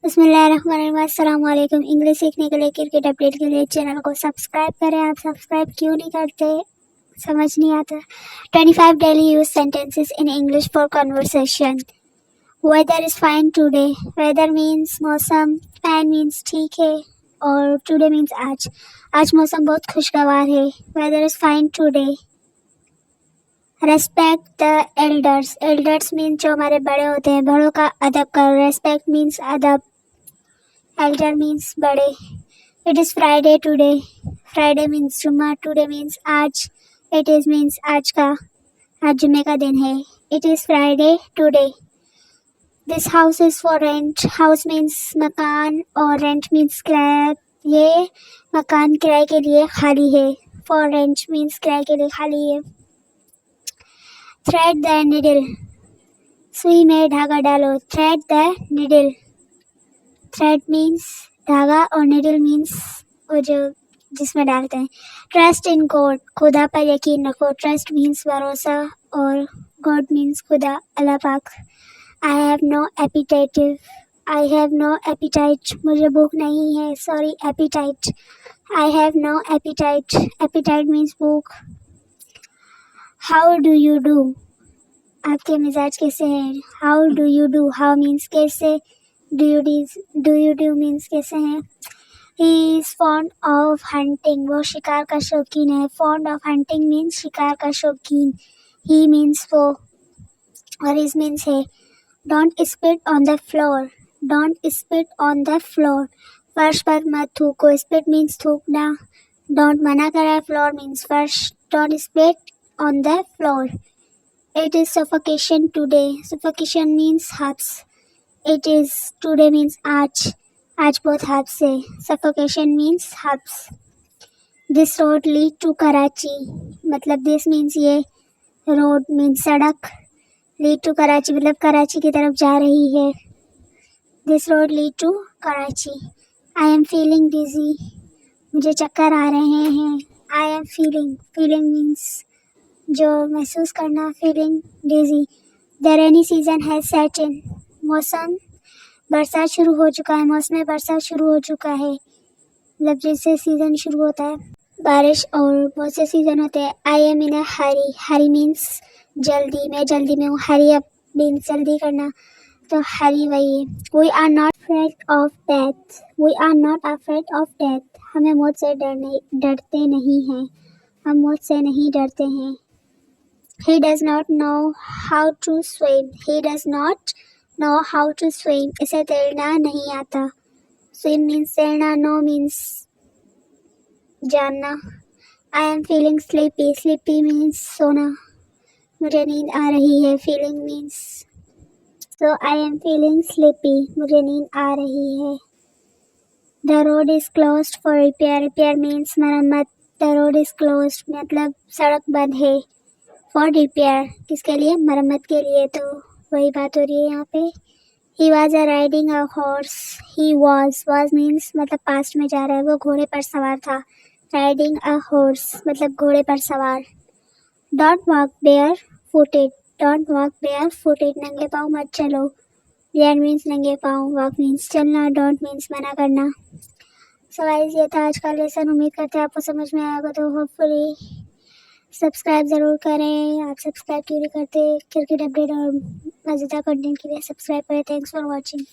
बिस्मिल्लाहिर्रहमानिर्रहीम। अस्सलाम वालेकुम। इंग्लिश सीखने के लिए, क्रिकेट अपडेट के लिए चैनल को सब्सक्राइब करें। आप सब्सक्राइब क्यों नहीं करते समझ नहीं आता। 25 daily use sentences in English for conversation. Weather is fine today. Weather means मौसम, फाइन मीन्स ठीक है, और टुडे मीन्स आज। आज मौसम बहुत खुशगवार है। Weather is fine today. Respect the elders. Elders means जो हमारे बड़े होते हैं, बड़ों का अदब करो। रेस्पेक्ट मीन्स अदब, एल्डर मीन्स बड़े। It is Friday today. Friday means जुम्मा, टुडे मीन्स आज, इट इज़ मीन्स आज का, आज जुम्मे का दिन है। It is Friday today. This house is for rent. House means मकान और रेंट मीन्स किराया। ये मकान किराए के लिए खाली है। फॉर रेंट मीन्स किराए के लिए खाली है। Thread the needle. सुई में धागा डालो। Thread the needle. Thread means धागा और निडल मीन्स वो जो जिसमें डालते हैं। Trust in God. खुदा पर यकीन रखो। ट्रस्ट मीन्स भरोसा और गॉड मीन्स खुदा, अल्लाह पाक। I have no appetitive. I have no appetite, मुझे भूख नहीं है। Sorry, appetite. I have no appetite. Appetite means भूख। How do you do. आपके मिजाज कैसे हैं। How do you do. How means कैसे। डू यू डू मीन्स कैसे हैं। He is fond of hunting. वो शिकार का शौकीन है। फॉन्ड ऑफ हंटिंग मीन्स शिकार का शौकीन। ही मीन्स वो और इज मीन्स है। Don't spit on the floor. Don't spit on the floor. फर्श पर मत थूको। स्पिट मीन्स थूकना। डोंट मना करा है। फ्लोर मीन्स फर्श। Don't spit on the floor. It is suffocation today. Suffocation means हब्स। इट इज़ टुडे मीन्स आज। आज बहुत हब्स है। सफोकेशन मीन्स हब्स। This road lead to Karachi. मतलब दिस मीन्स ये, रोड मीन्स सड़क, लीड टू कराची मतलब कराची की तरफ जा रही है। This road lead to Karachi. I am feeling dizzy. मुझे चक्कर आ रहे हैं। I am feeling, feeling means जो महसूस करना, feeling dizzy. The rainy season has set in. मौसम बरसात शुरू हो चुका है। मौसम बरसात शुरू हो चुका है मतलब जैसे सीज़न शुरू होता है बारिश, और बहुत से सीज़न होते हैं। I M in a Hari. Hari means जल्दी, मैं जल्दी में हूँ। हरी अप मीन्स जल्दी करना, तो हरी वही है। We are not afraid of death. We are not afraid of death. हमें मौत से डरते नहीं हैं। हम मौत से नहीं डरते हैं। He does not know how to swim. He does not know how to swim. इसे तैरना नहीं आता। Swim means तैरना, know means जानना। I am feeling sleepy. Sleepy means सोना, मुझे नींद आ रही है। Feeling means so I am feeling sleepy. मुझे नींद आ रही है। The road is closed for repair. Repair means मरम्मत। The road is closed मतलब सड़क बंद है। फॉर रिपेयर किसके लिए, मरम्मत के लिए, तो वही बात हो रही है यहाँ पे। He was a riding a horse. He was means मतलब पास्ट में जा रहा है, वो घोड़े पर सवार था। राइडिंग अ हॉर्स मतलब घोड़े पर सवार। Don't walk bare footed. Don't walk bare footed नंगे पाँव मत चलो। बेयर मीन्स नंगे पाँव, वॉक मीन्स चलना, डोंट मीन्स मना करना। सो गाइस, ये था आज का लेसन। उम्मीद करते हैं आपको समझ में आएगा, तो होपफुली सब्सक्राइब ज़रूर करें। आप सब्सक्राइब क्यों नहीं करते। क्रिकेट अपडेट और मज़ेदार कंटेंट के लिए सब्सक्राइब करें। Thanks for watching.